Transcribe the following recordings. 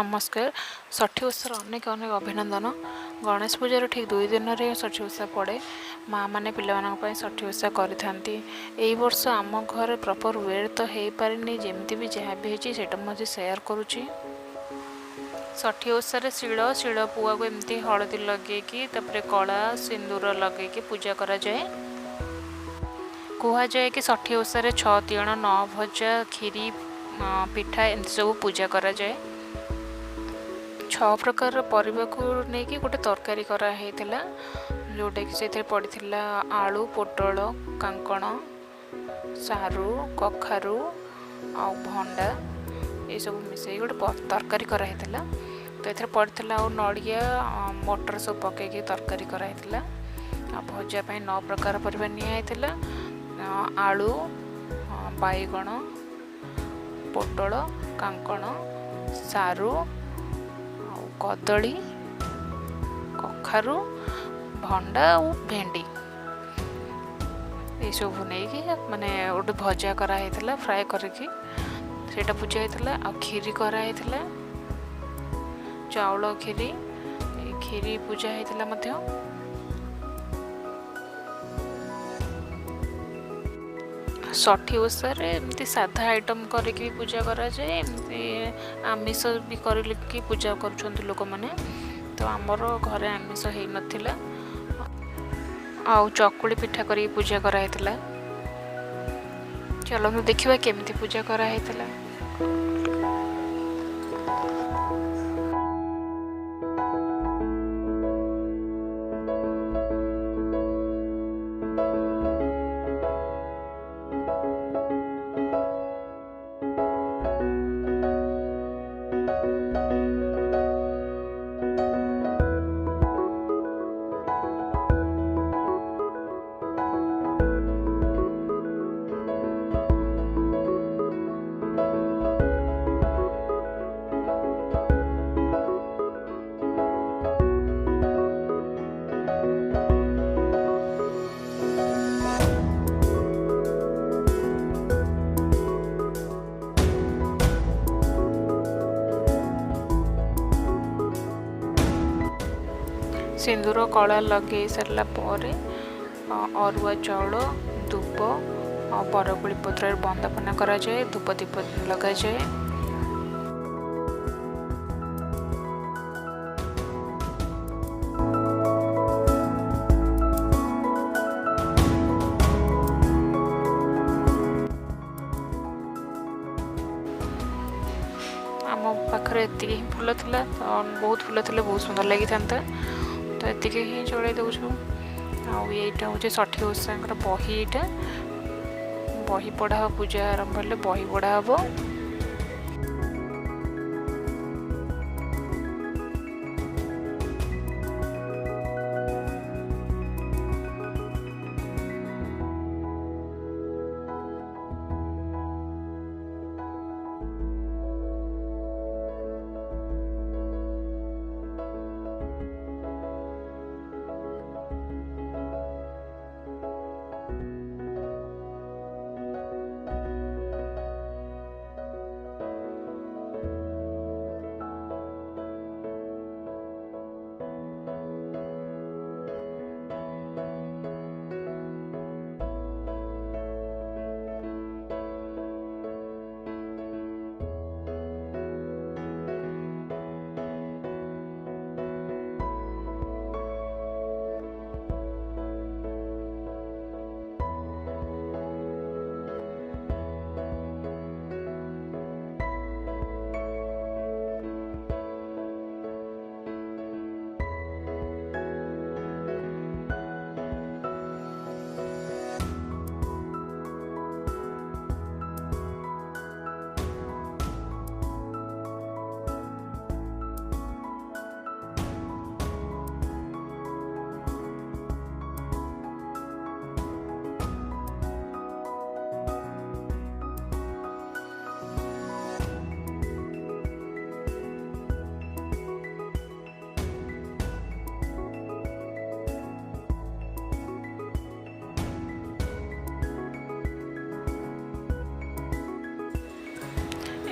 नमस्कार। षठी ओषार अनेक अनेक अभिनंदन। गणेश पूजार ठीक 2 दिन में षठी ओषा पड़े। माँ मैंने पाई षठी ओषा करी वर्ष आम घर प्रॉपर वे तो हो पारे जमी भी जहाँ भी होता मुझे सेयार करुँची। षठी ओषार शिल पुआ को एमती हलदी लगे कला सिंदूर लगे पूजा करा जाए। कहुए कि षठी ओषार 6 तिण 9 भजा खीरी पिठा एमती सब पूजा करा जाए। 6 प्रकार परिवा को लेकिन गोटे तरकारी कराई जोटा कि से पड़ता आलू पोटल कांकण सारू कखारू आ भंडा ये सब मिसे गोटे तरकारी कराई तो ये पड़ता नड़िया मटर सब पकईकि तरकारी कराई भजापी 9 प्रकार परिवा निया आलू बैगण पोटल कांकण सारू कदली कखारू भंडा और भेंडी ये सब नहीं माने गोटे भजा कराई फ्राए करके सेटा पूजा होता आ खीरी कराई चाउल खीरी पूजा होता। षठी ओषार एमती साधा आइटम करके पूजा करा जाए एमती आमिष भी करके पूजा कर लोक मैंने तो आमर घरे आमिष हो नाला आ चकुली पिठा करके पूजा कराई चलो देखा केमती पूजा कराई। सिंदूर कला लगे सारा अरुआ चाउल धूप और बरकोड़ी पत्र बंदापना करा जाए धूप दीप लगा जाए। आम पाखे ये फूल था बहुत फूल थे बहुत सुंदर लगी था तो ये ही चढ़ाई दौचु आईटा हूँ षठी ओषा बही यहाँ बही पढ़ा पूजा आरंभ हेल्ले बही पढ़ा हम।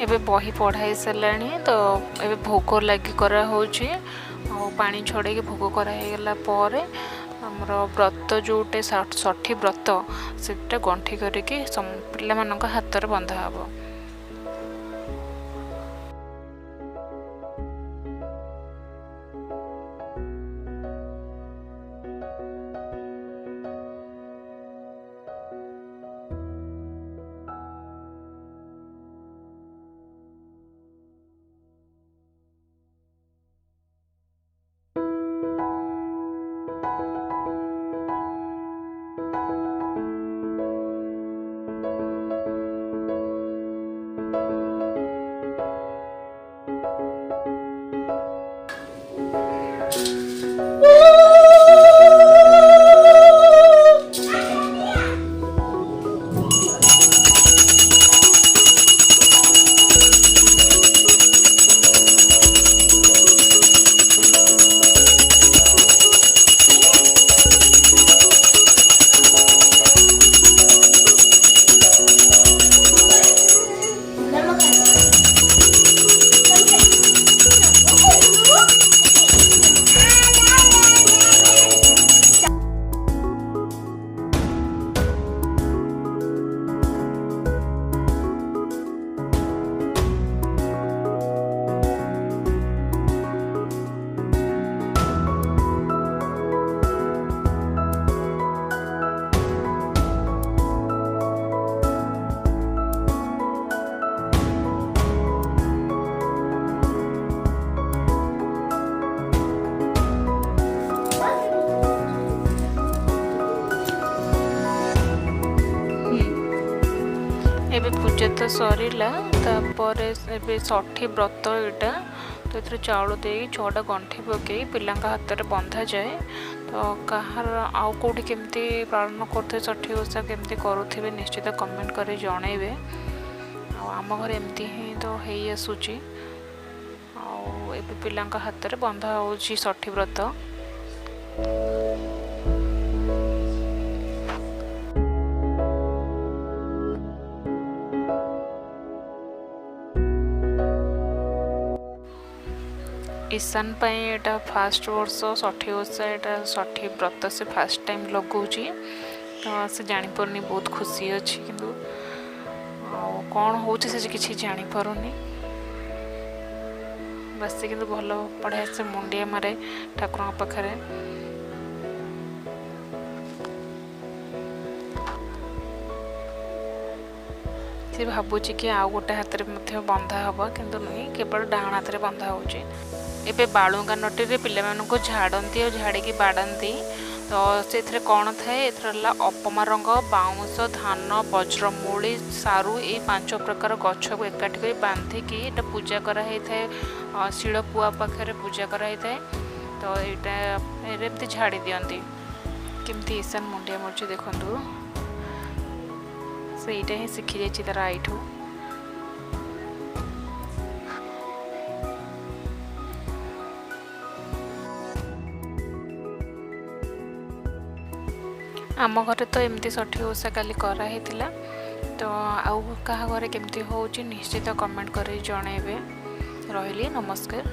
एबे बही पढ़ाई साराणी तो एबे भोग लगी करा होची पानी छड़े भोग कराला आमर व्रत जोटे षठी व्रत से गंठी करके पिला हाथ में बंधा हे। एबे पूजा तो सरला तापर एबे षठी व्रत यहाँ तो ये चाउल दे 6टा गंठी पकई पिला हाथ में बंधा जाए। तो कहार आउ कौटी केमती पालन करते षठी ओषा केमती करुवे निश्चित कमेंट कर जनइबे। आम घर एमती ही तो है आसूची आबे पिला हाथ में बंधा हो षठी व्रत। ईशान एटा फास्ट वर्ष षठी ओषा एटा षठी व्रत से फास्ट टाइम लगौच तो से जानीपारनी बहुत खुशी अच्छी किंतु कौन हो कि जानीपारनी बस कि भल पढ़े से मुंडिया मारे ठाकुर पाखे से भावुची कि आउ गोटे हाथ में बंधा हम किंतु नुह केवल डाण हाथ में बंधा हो। एबे बालुंगा नटी पिला मानक झाड़ती और झाड़ी बाड़ती तो से कौन थाए अपमा रंग बाउंश धान वज्रमूली सारू ये 5 प्रकार गछ को एकाठी कर बांधिकी पूजा कराई थाए शिल पुआ पाखे पूजा कराई थाए। तो यहाँ एमती झाड़ी दियंती केमती ईशान मुंडिया मर्जी देखु से यहाँ ही शिखी जाइए तार आईठू। आम घर तो एमती षठी ओषा काली कराही तो आउ क्या घर केमती हो निश्चित कमेंट कर जनइबे। रही नमस्कार।